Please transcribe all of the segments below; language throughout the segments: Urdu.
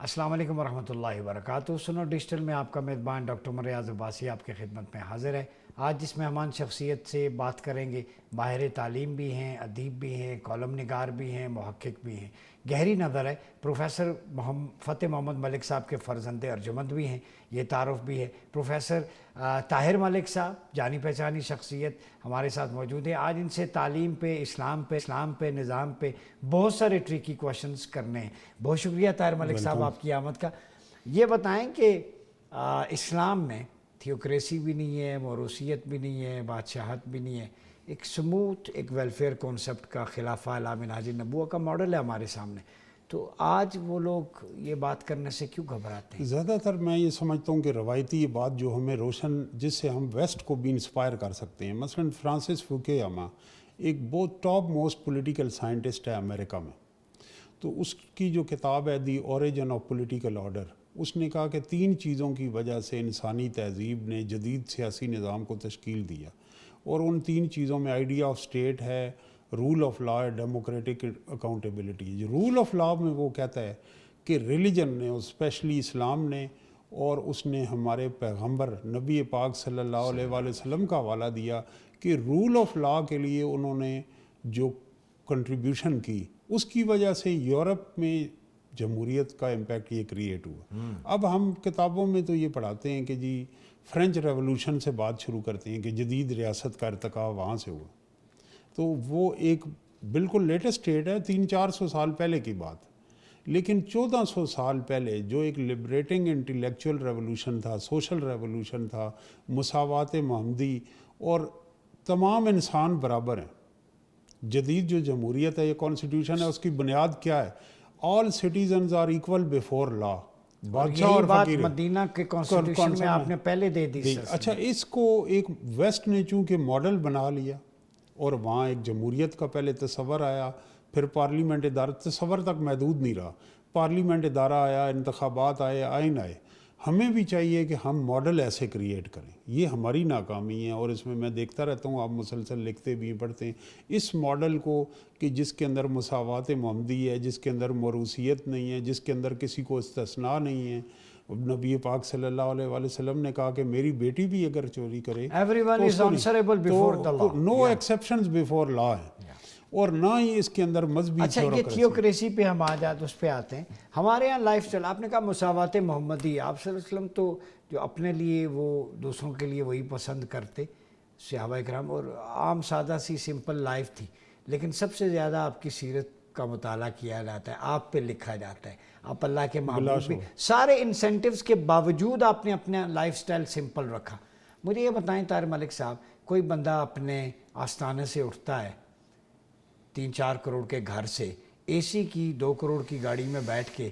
السلام علیکم ورحمۃ اللہ وبرکاتہ۔ سنو ڈیجیٹل میں آپ کا میزبان ڈاکٹر مریاض عباسی آپ کی خدمت میں حاضر ہے۔ آج جس مہمان شخصیت سے بات کریں گے، ماہر تعلیم بھی ہیں، ادیب بھی ہیں، کالم نگار بھی ہیں، محقق بھی ہیں، گہری نظر ہے۔ پروفیسر فتح محمد ملک صاحب کے فرزند ارجمند بھی ہیں، یہ تعارف بھی ہے۔ پروفیسر طاہر ملک صاحب جانی پہچانی شخصیت ہمارے ساتھ موجود ہیں۔ آج ان سے تعلیم پہ، اسلام پہ، نظام پہ بہت سارے ٹریکی کوشچنز کرنے ہیں۔ بہت شکریہ طاہر ملک صاحب آپ کی آمد کا۔ یہ بتائیں کہ اسلام میں تھیوکریسی بھی نہیں ہے، موروثیت بھی نہیں ہے، بادشاہت بھی نہیں ہے، ایک سموتھ ایک ویلفیئر کانسیپٹ کا خلافہ اعلیٰ منہاج النبوہ کا ماڈل ہے ہمارے سامنے۔ تو آج وہ لوگ یہ بات کرنے سے کیوں گھبراتے ہیں؟ زیادہ تر میں یہ سمجھتا ہوں کہ روایتی یہ بات جو ہمیں روشن، جس سے ہم ویسٹ کو بھی انسپائر کر سکتے ہیں۔ مثلا فرانسس فوکویاما ایک بہت ٹاپ موسٹ پولیٹیکل سائنٹسٹ ہے امریکہ میں، تو اس کی جو کتاب ہے the origin of political order, اس نے کہا کہ 3 چیزوں کی وجہ سے انسانی تہذیب نے جدید سیاسی نظام کو تشکیل دیا، اور ان 3 چیزوں میں آئیڈیا آف اسٹیٹ ہے، رول آف لا ہے، democratic accountability. Rule of law میں وہ کہتا ہے کہ ریلیجن نے، اسپیشلی اسلام نے، اور اس نے ہمارے پیغمبر نبی پاک صلی اللہ علیہ وآلہ وسلم کا حوالہ دیا کہ رول آف لا کے لیے انہوں نے جو کنٹریبیوشن کی، اس کی وجہ سے یورپ میں جمہوریت کا امپیکٹ یہ کریٹ ہوا۔ اب ہم کتابوں میں تو یہ پڑھاتے ہیں کہ جی فرینچ ریولوشن سے بات شروع کرتے ہیں کہ جدید ریاست کا ارتقاء وہاں سے ہوا، تو وہ ایک بالکل لیٹسٹ ڈیٹ ہے، 300-400 سال پہلے کی بات۔ لیکن 1400 سال پہلے جو ایک لبریٹنگ انٹلیکچوئل ریولوشن تھا، سوشل ریولوشن تھا، مساوات محمدی، اور تمام انسان برابر ہیں۔ جدید جو جمہوریت ہے، یہ کانسٹیٹیوشن ہے، اس کی بنیاد کیا ہے؟ آل سٹیزنز آر ایکول بیفور لا۔ بادشاہ اور فقیر، مدینہ کے کانسٹیٹیوشن میں آپ نے پہلے دے دی۔ اچھا، اس کو ایک ویسٹ نے چونکہ ماڈل بنا لیا، اور وہاں ایک جمہوریت کا پہلے تصور آیا، پھر پارلیمنٹ ادارہ، تصور تک محدود نہیں رہا، پارلیمنٹ ادارہ آیا، انتخابات آئے، آئین آئے۔ ہمیں بھی چاہیے کہ ہم ماڈل ایسے کریٹ کریں۔ یہ ہماری ناکامی ہے، اور اس میں میں دیکھتا رہتا ہوں، آپ مسلسل لکھتے بھی پڑھتے ہیں اس ماڈل کو، کہ جس کے اندر مساوات محمدی ہے، جس کے اندر موروثیت نہیں ہے، جس کے اندر کسی کو استثناء نہیں ہے۔ نبی پاک صلی اللہ علیہ وآلہ وسلم نے کہا کہ میری بیٹی بھی اگر چوری کرے، everyone is answerable before the law. No exceptions before law ہے، اور نہ ہی اس کے اندر مذہبی اچھا، یہ تھیوکریسی پہ ہم اس پہ آتے ہیں۔ ہمارے یہاں لائف اسٹائل، آپ نے کہا مساوات محمدی، آپ صلی اللہ علیہ وسلم تو جو اپنے لیے وہ دوسروں کے لیے وہی پسند کرتے، صحابہ کرام، اور عام سادہ سی سمپل لائف تھی، لیکن سب سے زیادہ آپ کی سیرت کا مطالعہ کیا جاتا ہے، آپ پہ لکھا جاتا ہے، آپ اللہ کے محبوب بھی، سارے انسینٹیوز کے باوجود آپ نے اپنا لائف سٹائل سمپل رکھا۔ مجھے یہ بتائیں طاہر ملک صاحب، کوئی بندہ اپنے آستانے سے اٹھتا ہے 3-4 کروڑ کے گھر سے، اے سی کی 2 کروڑ کی گاڑی میں بیٹھ کے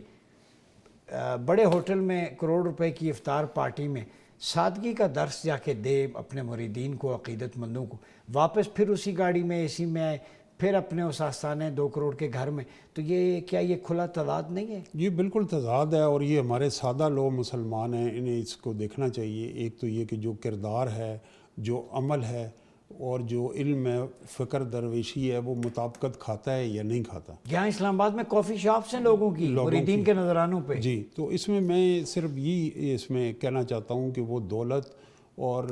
بڑے ہوٹل میں کروڑ روپے کی افطار پارٹی میں سادگی کا درس جا کے دے اپنے مریدین کو، عقیدت مندوں کو، واپس پھر اسی گاڑی میں اے سی میں آئے، پھر اپنے اس آستانے 2 کروڑ کے گھر میں، تو یہ کیا یہ کھلا تضاد نہیں ہے؟ یہ بالکل تضاد ہے، اور یہ ہمارے سادہ لوگ مسلمان ہیں، انہیں اس کو دیکھنا چاہیے۔ ایک تو یہ کہ جو کردار ہے، جو عمل ہے، اور جو علم ہے، فکر درویشی ہے، وہ مطابقت کھاتا ہے یا نہیں کھاتا۔ یہاں اسلام آباد میں کافی شاپس ہیں لوگوں کی، مریدین کے نذرانوں پہ۔ جی، تو اس میں میں صرف یہ اس میں کہنا چاہتا ہوں کہ وہ دولت اور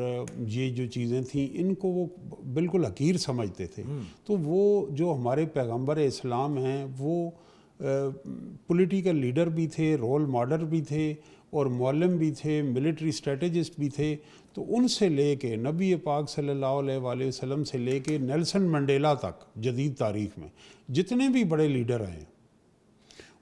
یہ جو چیزیں تھیں، ان کو وہ بالکل حقیر سمجھتے تھے۔ تو وہ جو ہمارے پیغمبر اسلام ہیں، وہ پولیٹیکل لیڈر بھی تھے، رول ماڈل بھی تھے، اور معلم بھی تھے، ملٹری اسٹریٹجسٹ بھی تھے۔ تو ان سے لے کے نبی پاک صلی اللہ علیہ وآلہ وسلم سے لے کے نیلسن منڈیلا تک، جدید تاریخ میں جتنے بھی بڑے لیڈر آئے،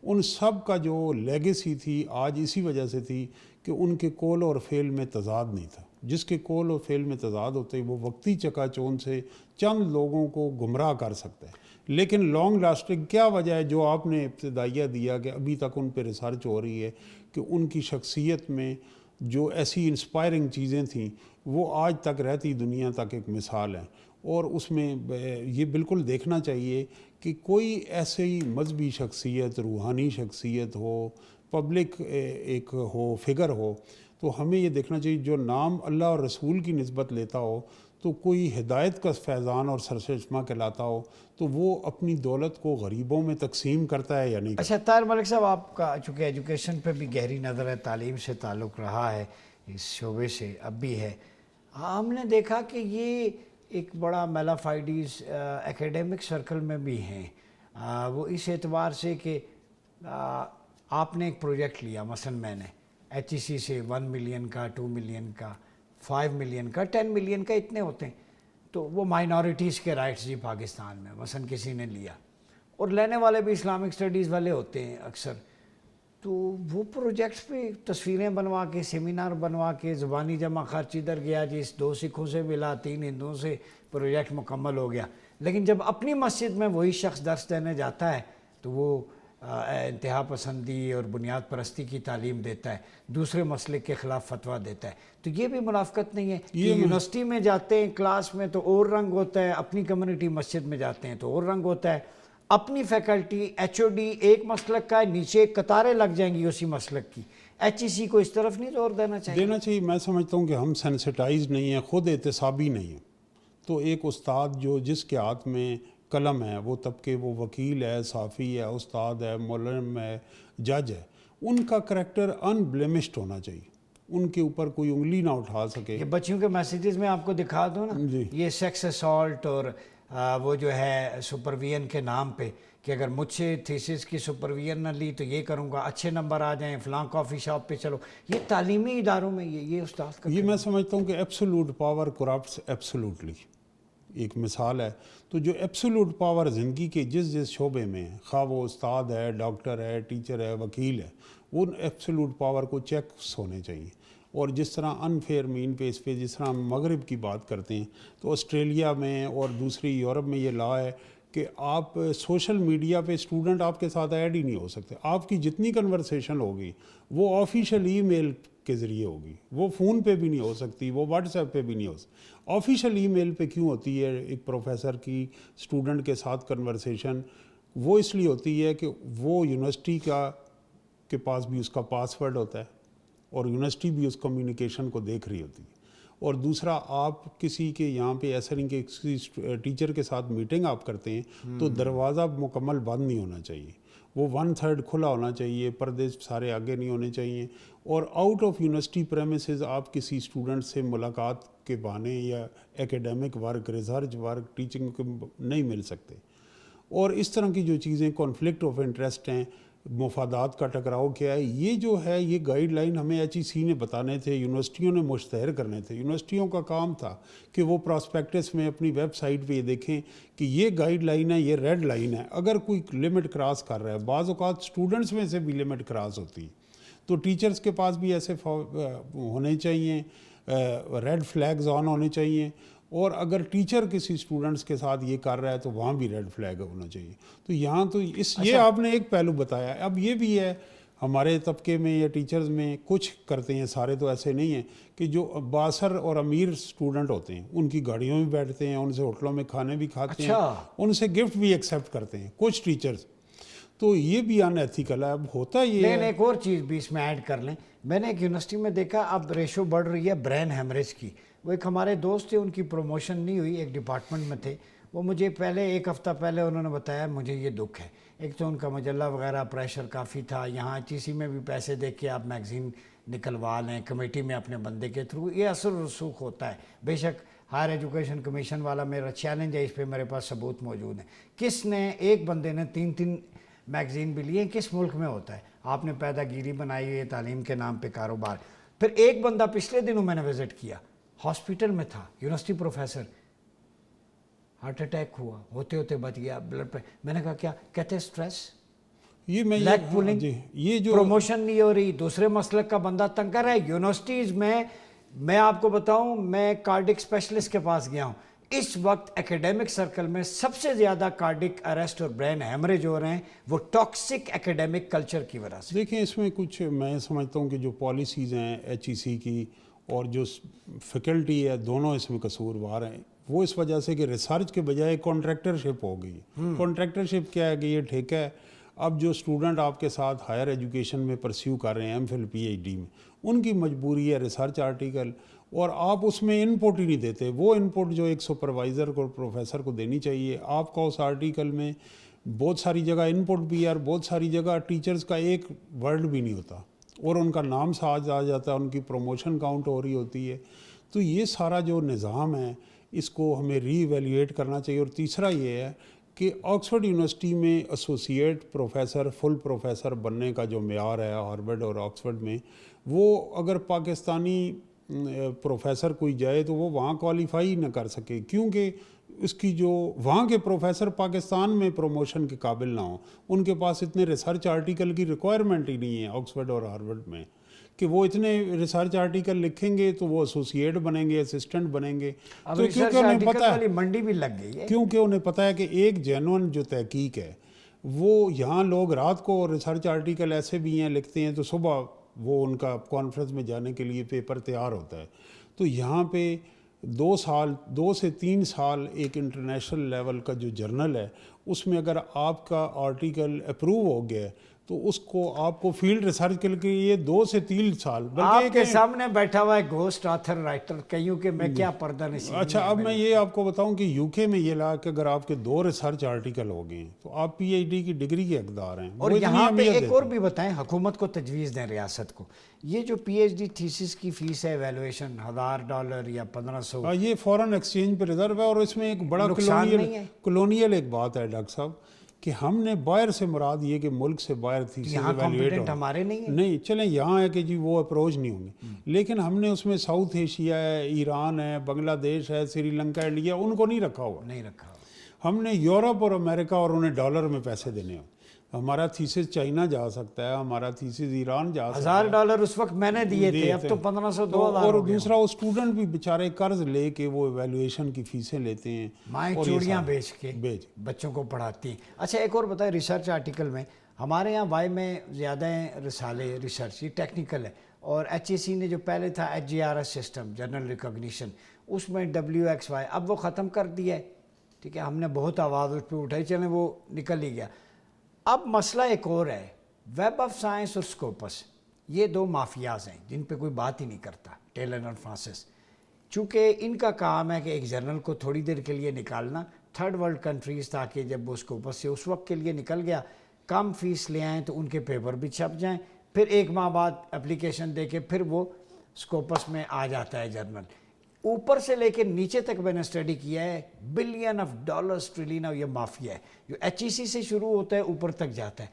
ان سب کا جو لیگیسی تھی آج اسی وجہ سے تھی کہ ان کے قول اور فعل میں تضاد نہیں تھا۔ جس کے قول اور فعل میں تضاد ہوتے، وہ وقتی چکا چوند سے چند لوگوں کو گمراہ کر سکتا ہے، لیکن لانگ لاسٹنگ کیا وجہ ہے؟ جو آپ نے ابتدائیہ دیا کہ ابھی تک ان پہ ریسرچ ہو رہی ہے، کہ ان کی شخصیت میں جو ایسی انسپائرنگ چیزیں تھیں، وہ آج تک رہتی دنیا تک ایک مثال ہے۔ اور اس میں یہ بالکل دیکھنا چاہیے کہ کوئی ایسی مذہبی شخصیت، روحانی شخصیت ہو، پبلک ایک ہو، فگر ہو، تو ہمیں یہ دیکھنا چاہیے جو نام اللہ اور رسول کی نسبت لیتا ہو، تو کوئی ہدایت کا فیضان اور سرچشمہ کہلاتا ہو تو وہ اپنی دولت کو غریبوں میں تقسیم کرتا ہے یا نہیں کرتا؟ اچھا طاہر ملک صاحب، آپ کا چونکہ ایجوکیشن پہ بھی گہری نظر ہے، تعلیم سے تعلق رہا ہے، اس شعبے سے اب بھی ہے، ہم نے دیکھا کہ یہ ایک بڑا میلا فائڈیز ایکیڈیمک سرکل میں بھی ہیں، وہ اس اعتبار سے کہ آپ نے ایک پروجیکٹ لیا، مثلا میں نے ایچ ای سی سے 1 ملین کا، 2 ملین کا، 5 ملین کا، 10 ملین کا، اتنے ہوتے ہیں، تو وہ مائنورٹیز کے رائٹس جی پاکستان میں مثلا کسی نے لیا، اور لینے والے بھی اسلامک اسٹڈیز والے ہوتے ہیں اکثر، تو وہ پروجیکٹس پہ تصویریں بنوا کے، سیمینار بنوا کے، زبانی جمع خرچ ادھر گیا جی، 2 سکھوں سے ملا، 3 ہندوؤں سے، پروجیکٹ مکمل ہو گیا. لیکن جب اپنی مسجد میں وہی شخص درس دینے جاتا ہے تو وہ انتہا پسندی اور بنیاد پرستی کی تعلیم دیتا ہے، دوسرے مسلک کے خلاف فتویٰ دیتا ہے. تو یہ بھی منافقت نہیں ہے کہ یونیورسٹی میں جاتے ہیں کلاس میں تو اور رنگ ہوتا ہے، اپنی کمیونٹی مسجد میں جاتے ہیں تو اور رنگ ہوتا ہے، اپنی فیکلٹی ایچ او ڈی ایک مسلک کا ہے، نیچے قطاریں لگ جائیں گی اسی مسلک کی. ایچ ای سی کو اس طرف نہیں زور دینا چاہیے؟ میں سمجھتا ہوں کہ ہم سینسٹائز نہیں ہیں، خود احتسابی نہیں ہیں. تو ایک استاد جو جس کے ہاتھ میں قلم ہے، وہ تب کہ وہ وکیل ہے، صحافی ہے، استاد ہے، مولم ہے، جج ہے، ان کا کریکٹر ان بلیمشڈ ہونا چاہیے، ان کے اوپر کوئی انگلی نہ اٹھا سکے. یہ بچیوں کے میسیجز میں آپ کو دکھا دوں نا، یہ سیکس اسالٹ اور وہ جو ہے سپرویژن کے نام پہ کہ اگر مجھ سے تھیسس کی سپرویژن نہ لی تو یہ کروں گا، اچھے نمبر آ جائیں، فلاں کافی شاپ پہ چلو، یہ تعلیمی اداروں میں یہ استاد کا یہ میں سمجھتا ہوں کہ ایبسولوٹ پاور کرپٹس ایبسولوٹلی. ایک مثال ہے تو جو ایبسولوٹ پاور زندگی کے جس شعبے میں ہے، خواہ وہ استاد ہے، ڈاکٹر ہے، ٹیچر ہے، وکیل ہے، وہ ایبسولوٹ پاور کو چیکس ہونے چاہیے. اور جس طرح انفیئر مین پیس پہ جس طرح ہم مغرب کی بات کرتے ہیں تو آسٹریلیا میں اور دوسری یورپ میں یہ لا ہے کہ آپ سوشل میڈیا پہ اسٹوڈنٹ آپ کے ساتھ ایڈ ہی نہیں ہو سکتے. آپ کی جتنی کنورسیشن ہوگی وہ آفیشیل ای میل کے ذریعے ہوگی، وہ فون پہ بھی نہیں ہو سکتی، وہ واٹس ایپ پہ بھی نہیں ہو سکتی. آفیشیل ای میل پہ کیوں ہوتی ہے ایک پروفیسر کی اسٹوڈنٹ کے ساتھ کنورسیشن؟ وہ اس لیے ہوتی ہے کہ وہ یونیورسٹی کے پاس بھی اس کا پاسورڈ ہوتا ہے اور یونیورسٹی بھی اس کمیونیکیشن کو دیکھ رہی ہوتی ہے. اور دوسرا، آپ کسی کے یہاں پہ ایسا نہیں کہ کسی ٹیچر کے ساتھ میٹنگ آپ کرتے ہیں تو دروازہ مکمل بند نہیں ہونا چاہیے، وہ 1/3 کھلا ہونا چاہیے، پردے سارے آگے نہیں ہونے چاہیے. اور آؤٹ آف یونیورسٹی پریمیسز آپ کسی اسٹوڈنٹ سے ملاقات کے بہانے یا ایکیڈیمک ورک، ریسرچ ورک، ٹیچنگ نہیں مل سکتے. اور اس طرح کی جو چیزیں کانفلکٹ آف انٹرسٹ ہیں، مفادات کا ٹکراؤ کیا ہے، یہ جو ہے یہ گائیڈ لائن ہمیں ایچ ای سی نے بتانے تھے، یونیورسٹیوں نے مشتہر کرنے تھے. یونیورسٹیوں کا کام تھا کہ وہ پراسپیکٹس میں اپنی ویب سائٹ پہ یہ دیکھیں کہ یہ گائیڈ لائن ہے، یہ ریڈ لائن ہے. اگر کوئی لمٹ کراس کر رہا ہے، بعض اوقات اسٹوڈنٹس میں سے بھی لمٹ کراس ہوتی ہے، تو ٹیچرز کے پاس بھی ایسے ہونے چاہیے، ریڈ فلیگز آن ہونے چاہیے. اور اگر ٹیچر کسی اسٹوڈنٹس کے ساتھ یہ کر رہا ہے تو وہاں بھی ریڈ فلیگ ہونا چاہیے. تو یہاں تو یہ آپ نے ایک پہلو بتایا. اب یہ بھی ہے ہمارے طبقے میں یا ٹیچرز میں کچھ کرتے ہیں، سارے تو ایسے نہیں ہیں، کہ جو باثر اور امیر اسٹوڈنٹ ہوتے ہیں ان کی گاڑیوں میں بیٹھتے ہیں، ان سے ہوٹلوں میں کھانے بھی کھاتے ہیں، ان سے گفٹ بھی ایکسیپٹ کرتے ہیں کچھ ٹیچرز. تو یہ بھی ان ایتھیکل ہے. اب ہوتا یہ ہے. ایک اور چیز بھی اس میں ایڈ کر لیں، میں نے ایک یونیورسٹی میں دیکھا اب ریشو بڑھ رہی ہے برین ہیمریج کی. وہ ایک ہمارے دوست تھے، ان کی پروموشن نہیں ہوئی، ایک ڈپارٹمنٹ میں تھے، وہ مجھے پہلے 1 ہفتہ پہلے انہوں نے بتایا مجھے یہ دکھ ہے. ایک تو ان کا مجلہ وغیرہ پریشر کافی تھا، یہاں ایچ ای سی میں بھی پیسے دے کے آپ میگزین نکلوا لیں کمیٹی میں اپنے بندے کے تھرو، یہ اثر رسوخ ہوتا ہے. بے شک ہائر ایجوکیشن کمیشن والا میرا چیلنج ہے، اس پہ میرے پاس ثبوت موجود ہے. کس نے ایک بندے نے 3 میگزین بھی لیے؟ کس ملک میں ہوتا ہے؟ آپ نے پیدا گیری بنائی ہوئی ہے تعلیم کے نام پہ کاروبار. پھر ایک بندہ پچھلے دنوں میں نے وزٹ کیا، ہاسپٹل میں تھا، یونیورسٹی پروفیسر، ہارٹ اٹیک ہوا، ہوتے ہوتے بچ گیا، بلڈ پریشر. میں نے کہا کیا؟ کہتے اسٹریس، لیگ پولنگ، یہ جو پروموشن نہیں ہو رہی، دوسرے مسلک کا بندہ تنگ کر رہا ہے. یونیورسٹیز میں آپ کو بتاؤں، میں کارڈک اسپیشلسٹ کے پاس گیا ہوں، اس وقت ایکیڈیمک سرکل میں سب سے زیادہ کارڈک اریسٹ اور برین ہیمریج ہو رہے ہیں، وہ ٹاکسک ایکیڈیمک کلچر کی وجہ سے. دیکھیں اس میں کچھ میں سمجھتا ہوں کہ جو پالیسیز ہیں ایچ ای سی کی اور جو فیکلٹی ہے، دونوں اس میں قصوروار ہیں. وہ اس وجہ سے کہ ریسرچ کے بجائے کانٹریکٹرشپ ہو گئی. کانٹریکٹرشپ کیا ہے کہ یہ ٹھیکہ ہے، اب جو اسٹوڈنٹ آپ کے ساتھ ہائر ایجوکیشن میں پرسیو کر رہے ہیں M Phil P H D میں، ان کی مجبوری ہے ریسرچ آرٹیکل، اور آپ اس میں ان پٹ ہی نہیں دیتے. وہ ان پٹ جو ایک سپروائزر کو پروفیسر کو دینی چاہیے، آپ کا اس آرٹیکل میں بہت ساری جگہ ان پٹ بھی ہے اور بہت ساری جگہ ٹیچرز کا ایک ورڈ بھی نہیں ہوتا اور ان کا نام ساتھ آ جاتا ہے، ان کی پروموشن کاؤنٹ ہو رہی ہوتی ہے. تو یہ سارا جو نظام ہے اس کو ہمیں ری ایویلیویٹ کرنا چاہیے. اور تیسرا یہ ہے کہ آکسفورڈ یونیورسٹی میں ایسوسیٹ پروفیسر، فل پروفیسر بننے کا جو معیار ہے ہارورڈ اور آکسفورڈ میں، وہ اگر پاکستانی پروفیسر کوئی جائے تو وہ وہاں کوالیفائی نہ کر سکے، کیونکہ اس کی جو وہاں کے پروفیسر پاکستان میں پروموشن کے قابل نہ ہوں. ان کے پاس اتنے ریسرچ آرٹیکل کی ریکوائرمنٹ ہی نہیں ہے آکسفورڈ اور ہارورڈ میں کہ وہ اتنے ریسرچ آرٹیکل لکھیں گے تو وہ ایسوسیٹ بنیں گے، اسسٹنٹ بنیں گے. اب تو ریسرچ آرٹیکل والی منڈی بھی لگ گئی ہے، کیونکہ انہیں پتہ ہے کہ ایک جینون جو تحقیق ہے وہ یہاں لوگ رات کو ریسرچ آرٹیکل ایسے بھی ہیں لکھتے ہیں تو صبح وہ ان کا کانفرنس میں جانے کے لیے پیپر تیار ہوتا ہے. تو یہاں پہ 2 سے 3 سال ایک انٹرنیشنل لیول کا جو جرنل ہے اس میں اگر آپ کا آرٹیکل اپروو ہو گیا ہے تو اس کو آپ کو فیلڈ ریسرچ کے لیے 2 سے 3 سال آپ کے سامنے بیٹھا ہوا ہے گھوسٹ آتھر رائٹر، کہیوں کہ میں کیا پردہ نشین. اچھا اب میں یہ آپ کو بتاؤں کہ یو کے میں یہ لا کہ اگر آپ کے 2 ریسرچ آرٹیکل ہو گئے ہیں تو آپ پی ایچ ڈی کی ڈگری کے حقدار ہیں. اور یہاں پہ ایک اور بھی بتائیں، حکومت کو تجویز دیں ریاست کو، یہ جو پی ایچ ڈی تھیسس کی فیس ہے ایویلویشن $1000 یا 1500، یہ فورن ایکسچینج پہ ریزرو ہے. اور اس میں ایک بڑا کلونیل ایک بات ہے ڈاکٹر صاحب کہ ہم نے باہر سے مراد یہ کہ ملک سے باہر تھیسس ایویلویٹ ہو، ہمارے نہیں ہے. نہیں چلیں یہاں ہے کہ جی وہ اپروچ نہیں ہوں گے، لیکن ہم نے اس میں ساؤتھ ایشیا ہے، ایران ہے، بنگلہ دیش ہے، سری لنکا، انڈیا، ان کو نہیں رکھا ہوا. ہم نے یورپ اور امریکہ اور انہیں ڈالر میں پیسے دینے ہوں. ہمارا تھیسس چائنا جا سکتا ہے، ہمارا تھیسس ایران جا سکتا ہے. $1000 اس وقت میں نے دیے تھے، اب تو 1500 2000. اور دوسرا وہ اسٹوڈنٹ بھی بیچارے قرض لے کے وہ ایویلویشن کی فیسیں لیتے ہیں، مائیں چوڑیاں بیچ کے بچوں کو پڑھاتی ہیں. اچھا ایک اور بتائیں، ریسرچ آرٹیکل میں ہمارے یہاں وائی میں زیادہ ہیں رسالے ریسرچ، یہ ٹیکنیکل ہے، اور ایچ اے سی نے جو پہلے تھا H G R S system general recognition, اس میں WXY اب وہ ختم کر دیا ہے. ٹھیک ہے، ہم نے بہت آواز اس پہ اٹھائی، چلیں وہ نکل ہی گیا. اب مسئلہ ایک اور ہے، ویب آف سائنس اور اسکوپس، یہ 2 مافیاز ہیں جن پہ کوئی بات ہی نہیں کرتا، ٹیلر اور فرانسس. چونکہ ان کا کام ہے کہ ایک جرنل کو تھوڑی دیر کے لیے نکالنا، تھرڈ ورلڈ کنٹریز، تاکہ جب وہ اسکوپس سے اس وقت کے لیے نکل گیا کم فیس لے آئیں تو ان کے پیپر بھی چھپ جائیں، پھر 1 ماہ بعد اپلیکیشن دے کے پھر وہ اسکوپس میں آ جاتا ہے جرنل. اوپر سے لے کے نیچے تک میں نے اسٹڈی کیا ہے، $بلین ٹریلین، یہ مافیا ہے جو ایچ ای سی سے شروع ہوتا ہے اوپر تک جاتا ہے.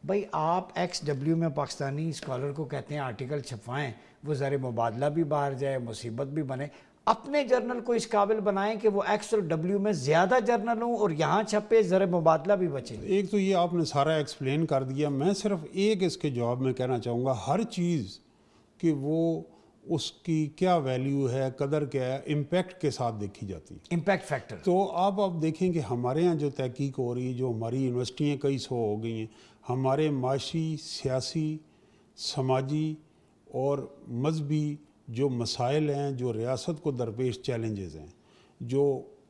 بھائی آپ XW میں پاکستانی اسکالر کو کہتے ہیں آرٹیکل چھپوائیں، وہ زر مبادلہ بھی باہر جائے، مصیبت بھی بنے. اپنے جرنل کو اس قابل بنائیں کہ وہ X اور W میں زیادہ جرنل ہوں اور یہاں چھپے، زر مبادلہ بھی بچے. ایک تو یہ آپ نے سارا ایکسپلین کر دیا. میں صرف ایک اس کے جواب میں کہنا چاہوں گا، ہر چیز کہ وہ اس کی کیا ویلیو ہے، قدر کیا ہے، امپیکٹ کے ساتھ دیکھی جاتی ہے، امپیکٹ فیکٹر. تو آپ دیکھیں کہ ہمارے ہاں جو تحقیق ہو رہی ہے، جو ہماری یونیورسٹیاں کئی 100 ہو گئی ہیں، ہمارے معاشی، سیاسی، سماجی اور مذہبی جو مسائل ہیں، جو ریاست کو درپیش چیلنجز ہیں، جو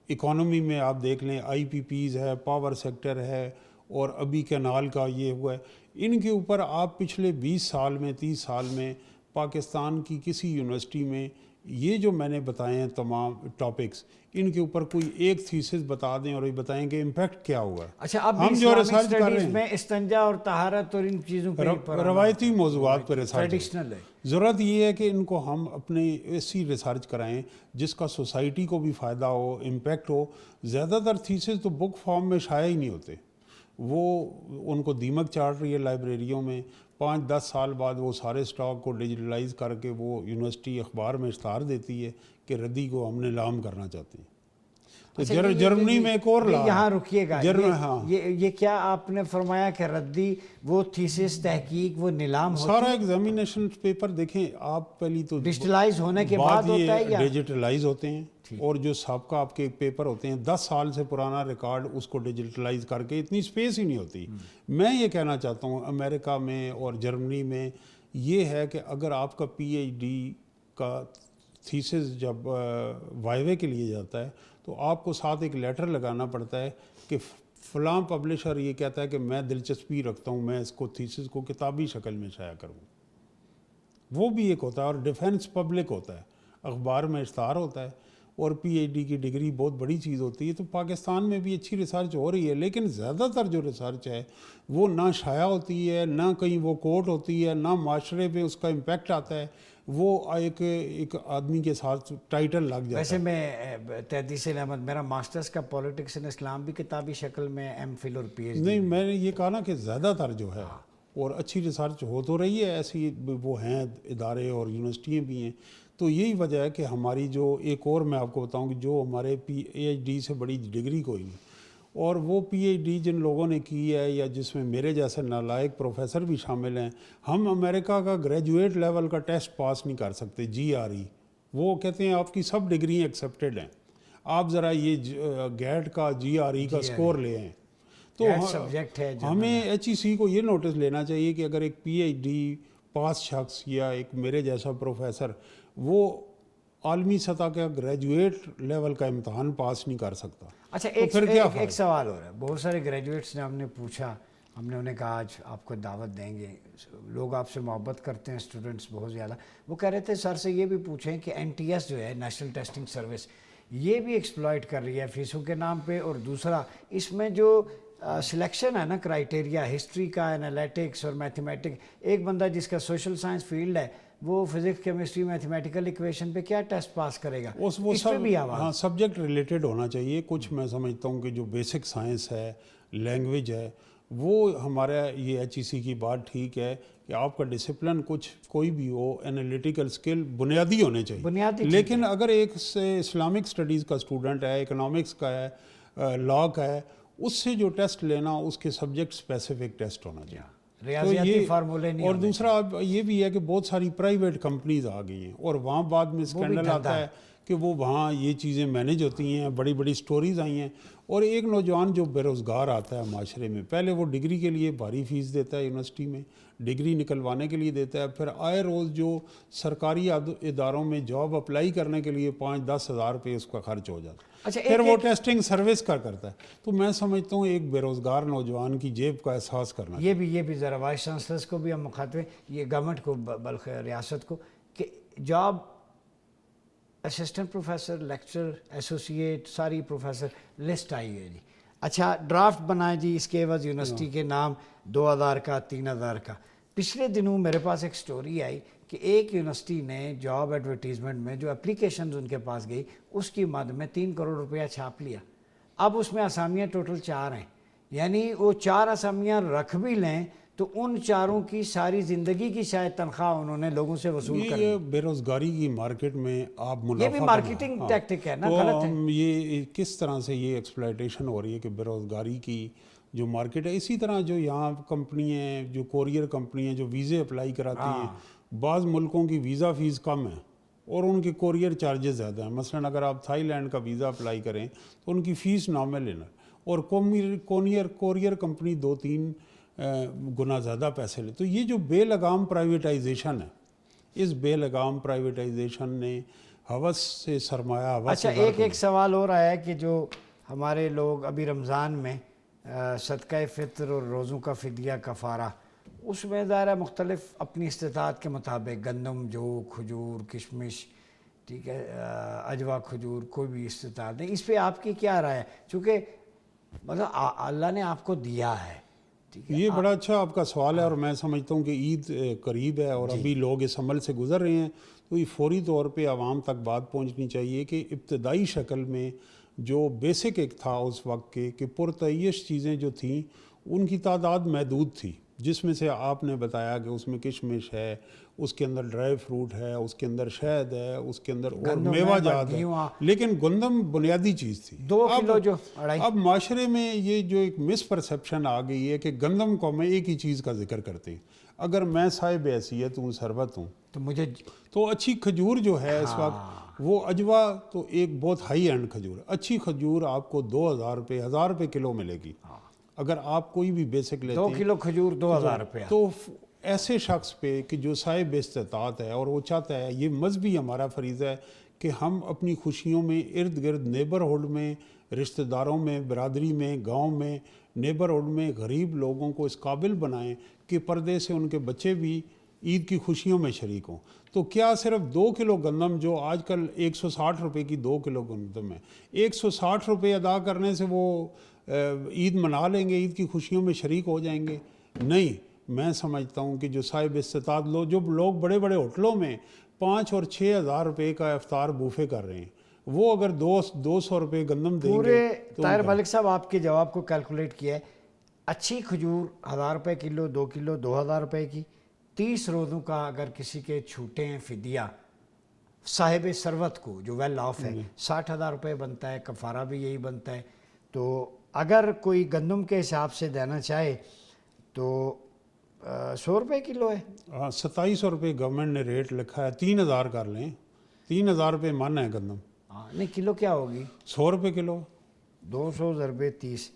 اکانومی میں آپ دیکھ لیں IPPs ہے، پاور سیکٹر ہے، اور ابھی کینال کا یہ ہوا ہے، ان کے اوپر آپ پچھلے 20 سال میں 30 سال میں پاکستان کی کسی یونیورسٹی میں یہ جو میں نے بتائے ہیں تمام ٹاپکس، ان کے اوپر کوئی ایک تھیسس بتا دیں اور یہ بتائیں کہ امپیکٹ کیا ہوا ہے. اچھا اب ہم جو ریسرچ کر رہے میں استنجا اور طہارت اور ان چیزوں پہ روایتی موضوعات پر ریسرچ ٹریڈیشنل ہے. ضرورت یہ ہے کہ ان کو ہم اپنے ایسی ریسرچ کرائیں جس کا سوسائٹی کو بھی فائدہ ہو، امپیکٹ ہو. زیادہ تر تھیسس تو بک فارم میں شائع ہی نہیں ہوتے، وہ ان کو دیمک چاٹ رہی ہے لائبریریوں میں. 5-10 سال بعد وہ سارے سٹاک کو ڈیجیٹلائز کر کے وہ یونیورسٹی اخبار میں اشتہار دیتی ہے کہ ردی کو ہم نے لام کرنا چاہتے ہیں. تو جرمنی میں ایک اور یہاں رکیے گا، یہ کیا آپ نے فرمایا کہ ردی وہ تھیسس تحقیق وہ نیلام ہوتی ہے؟ سارا ایگزامینیشن پیپر دیکھیں آپ، پہلی تو ڈیجیٹلائز ہونے کے بعد ہوتا ہے یا ڈیجیٹلائز ہوتے ہیں، اور جو سابقہ آپ کے پیپر ہوتے ہیں 10 سال سے پرانا ریکارڈ اس کو ڈیجیٹلائز کر کے اتنی سپیس ہی نہیں ہوتی. میں یہ کہنا چاہتا ہوں امریکہ میں اور جرمنی میں یہ ہے کہ اگر آپ کا PhD کا تھیسس جب وائوے کے لیے جاتا ہے تو آپ کو ساتھ ایک لیٹر لگانا پڑتا ہے کہ فلاں پبلشر یہ کہتا ہے کہ میں دلچسپی رکھتا ہوں میں اس کو تھیسس کو کتابی شکل میں شائع کروں، وہ بھی ایک ہوتا ہے. اور ڈیفینس پبلک ہوتا ہے، اخبار میں اشتہار ہوتا ہے، اور پی ایچ ڈی کی ڈگری بہت بڑی چیز ہوتی ہے. تو پاکستان میں بھی اچھی ریسرچ ہو رہی ہے، لیکن زیادہ تر جو ریسرچ ہے وہ نہ شائع ہوتی ہے، نہ کہیں وہ کوٹ ہوتی ہے، نہ معاشرے پہ اس کا امپیکٹ آتا ہے. وہ ایک آدمی کے ساتھ ٹائٹل لگ جاتا ویسے ہے. میں تحدیث احمد، میرا ماسٹرز کا پولیٹکس ان اسلام بھی کتابی شکل میں ایم فل اور پی ایچ ڈی. نہیں، میں نے یہ کہا نا کہ زیادہ تر جو ہے اور اچھی ریسرچ ہو تو رہی ہے، ایسی وہ ہیں ادارے اور یونیورسٹیاں بھی ہیں. تو یہی وجہ ہے کہ ہماری جو ایک اور میں آپ کو بتاؤں کہ جو ہمارے پی ایچ ڈی سے بڑی ڈگری کوئی نہیں، اور وہ پی ایچ ڈی جن لوگوں نے کی ہے یا جس میں میرے جیسے نالائق پروفیسر بھی شامل ہیں، ہم امریکہ کا گریجویٹ لیول کا ٹیسٹ پاس نہیں کر سکتے، جی آر ای. وہ کہتے ہیں آپ کی سب ڈگریاں ایکسیپٹیڈ ہیں، آپ ذرا یہ گیٹ کا جی آر ای کا سکور لے ہیں. تو سبجیکٹ ہے ہمیں ایچ ای سی کو یہ نوٹس لینا چاہیے کہ اگر ایک پی ایچ ڈی پاس شخص یا ایک میرے جیسا پروفیسر وہ عالمی سطح کا گریجویٹ لیول کا امتحان پاس نہیں کر سکتا. اچھا تو پھر کیا ایک سوال ہو رہا ہے، بہت سارے گریجویٹس نے ہم نے پوچھا، ہم نے انہیں کہا آج آپ کو دعوت دیں گے، لوگ آپ سے محبت کرتے ہیں اسٹوڈنٹس بہت زیادہ. وہ کہہ رہے تھے سر سے یہ بھی پوچھیں کہ این ٹی ایس جو ہے نیشنل ٹیسٹنگ سروس، یہ بھی ایکسپلائٹ کر رہی ہے فیسوں کے نام پہ. اور دوسرا اس میں جو سلیکشن ہے نا کرائٹیریا، ہسٹری کا، انالیٹکس اور میتھمیٹک، ایک بندہ جس کا سوشل سائنس فیلڈ ہے وہ فزکس کیمسٹری میتھمیٹیکل ایکویشن پہ کیا ٹیسٹ پاس کرے گا؟ وہ اس پہ بھی آواز. ہاں سبجیکٹ ریلیٹڈ ہونا چاہیے. کچھ میں سمجھتا ہوں کہ جو بیسک سائنس ہے، لینگویج ہے، وہ ہمارا یہ ایچ ای سی کی بات ٹھیک ہے کہ آپ کا ڈسپلن کچھ کوئی بھی ہو، انالیٹیکل سکل بنیادی ہونے چاہیے. بنیادی لیکن اگر ایک اسلامک اسٹڈیز کا اسٹوڈنٹ ہے، اکنامکس کا ہے، لا کا ہے، اس سے جو ٹیسٹ لینا اس کے سبجیکٹ اسپیسیفک ٹیسٹ ہونا چاہیے. ریاضیاتی فارمولے نہیں. اور دوسرا اب یہ بھی ہے کہ بہت ساری پرائیویٹ کمپنیز آ گئی ہیں اور وہاں بعد میں اسکینڈل آتا ہے کہ وہ وہاں یہ چیزیں مینیج ہوتی ہیں، بڑی بڑی سٹوریز آئی ہیں. اور ایک نوجوان جو بے روزگار آتا ہے معاشرے میں، پہلے وہ ڈگری کے لیے بھاری فیس دیتا ہے یونیورسٹی میں، ڈگری نکلوانے کے لیے دیتا ہے، پھر آئے روز جو سرکاری اداروں میں جاب اپلائی کرنے کے لیے 5-10 ہزار روپے اس کا خرچ ہو جاتا ہے. پھر وہ ٹیسٹنگ سروس کا کرتا ہے. تو میں سمجھتا ہوں ایک بے روزگار نوجوان کی جیب کا احساس کرنا یہ بھی ذرا وائس چانسلرس کو بھی ہم مخاطب، یہ گورنمنٹ کو بلکہ ریاست کو، کہ job assistant professor, lecture, associate, ساری پروفیسر لسٹ آئی ہے جی. اچھا ڈرافٹ بنائے جی، اس کے عوض یونیورسٹی کے نام 2000 کا 3000 کا. پچھلے دنوں میرے پاس ایک سٹوری آئی کہ ایک یونیورسٹی نے جاب ایڈورٹیزمنٹ میں جو اپلیکیشنز ان کے پاس گئی اس کی مد میں 3 کروڑ روپیہ چھاپ لیا. اب اس میں اسامیاں ٹوٹل 4 ہیں، یعنی وہ 4 اسامیاں رکھ بھی لیں تو ان 4 کی ساری زندگی کی شاید تنخواہ انہوں نے لوگوں سے وصول کر لی. یہ بے روزگاری کی مارکیٹ میں آپ منافع، یہ بھی مارکیٹنگ ٹیکٹک ہے نا، غلط ہے. یہ کس طرح سے یہ ایکسپلائٹیشن ہو رہی ہے کہ بے روزگاری کی جو مارکیٹ ہے. اسی طرح جو یہاں کمپنی ہیں، جو کوریئر کمپنی ہیں جو ویزے اپلائی کراتی ہیں، بعض ملکوں کی ویزا فیس کم ہے اور ان کے کوریئر چارجز زیادہ ہیں. مثلا اگر آپ تھائی لینڈ کا ویزا اپلائی کریں تو ان کی فیس نامل ہے، اور کوریئر کمپنی 2-3 گنا زیادہ پیسے لے. تو یہ جو بے لگام پرائیویٹائزیشن ہے، اس بے لگام پرائیویٹائزیشن نے ہوس سے سرمایہ ہوس. اچھا ایک سوال اور آیا ہے کہ جو ہمارے لوگ ابھی رمضان میں صدقہ فطر اور روزوں کا فدیہ کفارہ، اس میں ظاہر مختلف اپنی استطاعت کے مطابق گندم، جو، کھجور، کشمش، ٹھیک ہے، اجوا کھجور، کوئی بھی استطاعت نہیں. اس پہ آپ کی کیا رائے ہے؟ چونکہ مطلب اللہ نے آپ کو دیا ہے. یہ بڑا اچھا آپ کا سوال ہے، اور میں سمجھتا ہوں کہ عید قریب ہے اور ابھی لوگ اس عمل سے گزر رہے ہیں، تو یہ فوری طور پہ عوام تک بات پہنچنی چاہیے کہ ابتدائی شکل میں جو بیسک ایک تھا اس وقت کے کہ پرتعیش چیزیں جو تھیں ان کی تعداد محدود تھی، جس میں سے آپ نے بتایا کہ اس میں کشمش ہے، اس کے اندر ڈرائی فروٹ ہے، اس کے اندر شہد ہے، اس کے اندر اور میوہ جات ہے، لیکن گندم بنیادی چیز تھی. 2 کلو جو اب معاشرے میں یہ جو ایک مس پرسیپشن آ گئی ہے کہ گندم کو میں ایک ہی چیز کا ذکر کرتے ہیں. اگر میں صاحب حیثیت ہوں، سربت ہوں، تو اچھی کھجور جو ہے اس وقت وہ اجوا تو ایک بہت ہائی اینڈ کھجور، اچھی کھجور آپ کو 2000 روپے 1000 روپے کلو ملے گی. اگر آپ کوئی بھی بیسک لیتے ہیں 2 کلو کھجور 2000 روپے. تو ایسے شخص پہ کہ جو صاحب استطاعت ہے اور وہ چاہتا ہے، یہ مذہبی ہمارا فریضہ ہے کہ ہم اپنی خوشیوں میں ارد گرد نیبرہڈ میں، رشتہ داروں میں، برادری میں، گاؤں میں نیبرہڈ میں غریب لوگوں کو اس قابل بنائیں کہ پردے سے ان کے بچے بھی عید کی خوشیوں میں شریک ہوں. تو کیا صرف 2 کلو گندم جو آج کل 160 روپے کی 2 کلو گندم ہے، 160 روپے ادا کرنے سے وہ عید منا لیں گے، عید کی خوشیوں میں شریک ہو جائیں گے؟ نہیں. میں سمجھتا ہوں کہ جو صاحب استطاعت جو لوگ بڑے بڑے ہوٹلوں میں 5 اور 6 ہزار روپے کا افطار بوفے کر رہے ہیں، وہ اگر 200 روپے گندم دیں گے پورے تو طاہر ملک صاحب آپ کے جواب کو کیلکولیٹ کیا ہے. اچھی کھجور 1000 روپے کلو، 2 کلو 2000 روپے کی. 30 روزوں کا اگر کسی کے چھوٹے ہیں فدیہ صاحب ثروت کو جو ویل آف ہے 60,000 روپے بنتا ہے، کفارہ بھی یہی بنتا ہے. تو اگر کوئی گندم کے حساب سے دینا چاہے تو 100 روپے کلو ہے. 2700 روپے گورنمنٹ نے ریٹ لکھا ہے، 3000 کر لیں، 3000 روپے من ہے گندم. نہیں کلو کیا ہوگی؟ 100 روپے کلو. 200 ضربے 30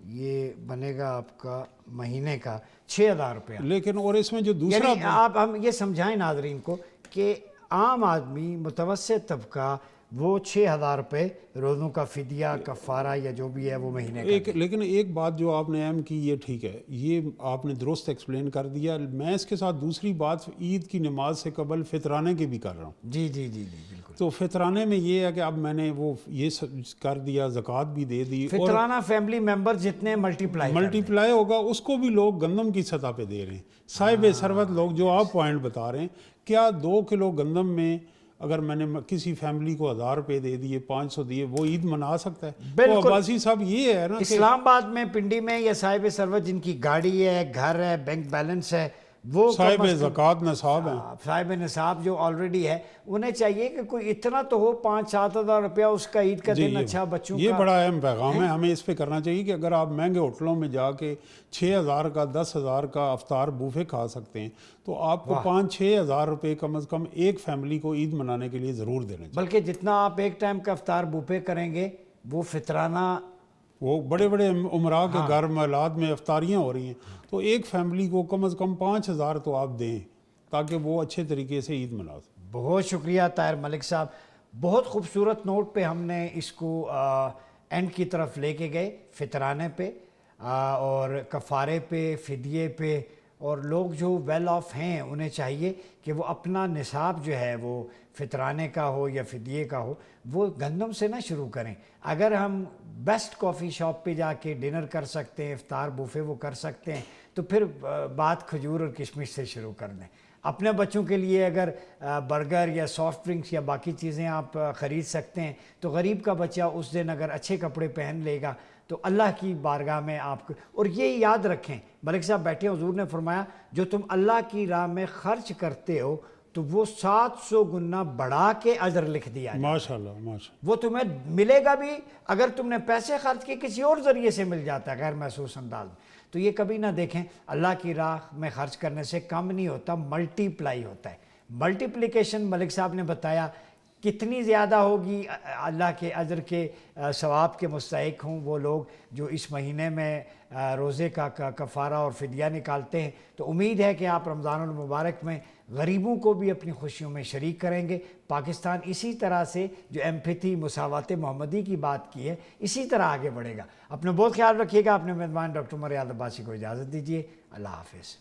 یہ بنے گا آپ کا مہینے کا 6000 روپیہ. لیکن اور اس میں جو دوسرا یعنی آپ ہم یہ سمجھائیں ناظرین کو کہ عام آدمی متوسط طبقہ وہ 6000 روپے روزوں کا فدیہ کفارہ یا جو بھی ہے وہ مہینے کا. لیکن ایک بات جو آپ نے اہم کی یہ ٹھیک ہے، یہ آپ نے درست ایکسپلین کر دیا. میں اس کے ساتھ دوسری بات عید کی نماز سے قبل فطرانے کی بھی کر رہا ہوں. جی جی جی جی بالکل. تو فطرانے میں یہ ہے کہ اب میں نے وہ یہ کر دیا، زکوٰۃ بھی دے دی، فطرانہ فیملی ممبر جتنے ملٹیپلائی ہوگا اس کو بھی لوگ گندم کی سطح پہ دے رہے ہیں. صاحب ثروت لوگ جو آپ پوائنٹ بتا رہے ہیں، کیا 2 کلو گندم میں اگر میں نے کسی فیملی کو 1000 روپے دے دیے، 500 دیے، وہ عید منا سکتا ہے؟ بالکل. تو عباسی صاحب یہ ہے نا، اسلام آباد میں پنڈی میں یا صاحب ثروت جن کی گاڑی ہے، گھر ہے، بینک بیلنس ہے، وہ صاحب زکوٰۃ نصاب ہیں، صاحب نصاب جو آلریڈی ہے، انہیں چاہیے کہ کوئی اتنا تو ہو 5-7 ہزار روپیہ اس کا عید کا دن اچھا بچوں کا. یہ بڑا اہم پیغام ہے. ہمیں اس پہ کرنا چاہیے کہ اگر آپ مہنگے ہوٹلوں میں جا کے 6000 کا 10,000 کا افطار بوفے کھا سکتے ہیں تو آپ کو 5-6 ہزار روپے کم از کم ایک فیملی کو عید منانے کے لیے ضرور دینے چاہیے. بلکہ جتنا آپ ایک ٹائم کا افطار بوفے کریں گے وہ فطرانہ، وہ بڑے بڑے عمراء کے گھر میلاد میں افطاریاں ہو رہی ہیں، تو ایک فیملی کو کم از کم 5,000 تو آپ دیں تاکہ وہ اچھے طریقے سے عید منا سکیں. بہت شکریہ طاہر ملک صاحب. بہت خوبصورت نوٹ پہ ہم نے اس کو اینڈ کی طرف لے کے گئے، فطرانے پہ اور کفارے پہ، فدیے پہ. اور لوگ جو ویل آف ہیں انہیں چاہیے کہ وہ اپنا نصاب جو ہے وہ فطرانے کا ہو یا فدیے کا ہو وہ گندم سے نہ شروع کریں. اگر ہم بیسٹ کافی شاپ پہ جا کے ڈنر کر سکتے ہیں، افطار بوفے وہ کر سکتے ہیں، تو پھر بات کھجور اور کشمش سے شروع کر دیں. اپنے بچوں کے لیے اگر برگر یا سافٹ ڈرنکس یا باقی چیزیں آپ خرید سکتے ہیں تو غریب کا بچہ اس دن اگر اچھے کپڑے پہن لے گا تو اللہ کی بارگاہ میں آپ کو. اور یہ یاد رکھیں، ملک صاحب بیٹھے، حضور نے فرمایا جو تم اللہ کی راہ میں خرچ کرتے ہو تو وہ 700 گنا بڑھا کے اجر لکھ دیا جائے. ماشاءاللہ ماشاءاللہ. وہ تمہیں ملے گا بھی اگر تم نے پیسے خرچ کیے، کسی اور ذریعے سے مل جاتا ہے غیر محسوس انداز میں. تو یہ کبھی نہ دیکھیں، اللہ کی راہ میں خرچ کرنے سے کم نہیں ہوتا، ملٹی پلائی ہوتا ہے. ملٹیپلیکیشن ملک صاحب نے بتایا کتنی زیادہ ہوگی. اللہ کے اجر کے ثواب کے مستحق ہوں وہ لوگ جو اس مہینے میں روزے کا کفارہ اور فدیہ نکالتے ہیں. تو امید ہے کہ آپ رمضان المبارک میں غریبوں کو بھی اپنی خوشیوں میں شریک کریں گے. پاکستان اسی طرح سے جو ایمپیتھی، مساوات محمدی کی بات کی ہے، اسی طرح آگے بڑھے گا. اپنا بہت خیال رکھیے گا. اپنے میزبان ڈاکٹر عمر یاد عباسی کو اجازت دیجیے. اللہ حافظ.